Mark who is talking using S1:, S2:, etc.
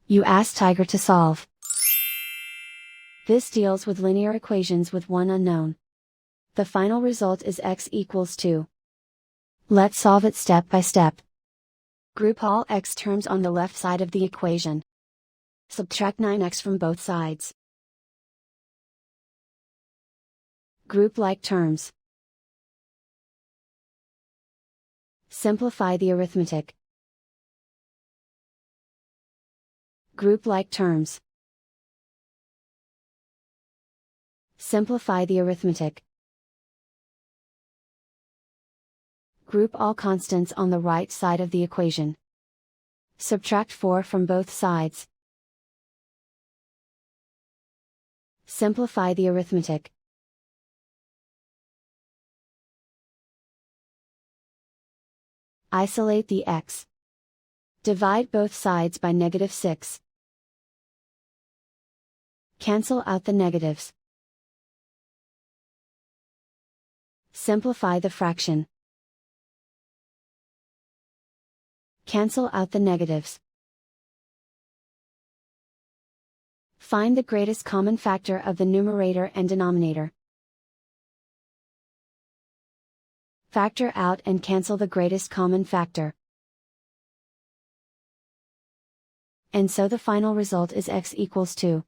S1: You ask Tiger to solve. This deals with linear equations with one unknown. The final result is x equals 2. Let's solve it step by step. Group all x terms on the left side of the equation. Subtract 9x from both sides. Group like terms. Simplify the arithmetic. Group like terms. Simplify the arithmetic. Group all constants on the right side of the equation. Subtract 4 from both sides. Simplify the arithmetic. Isolate the x. Divide both sides by -6. Cancel out the negatives. Simplify the fraction. Cancel out the negatives. Find the greatest common factor of the numerator and denominator. Factor out and cancel the greatest common factor. And so the final result is x equals 2.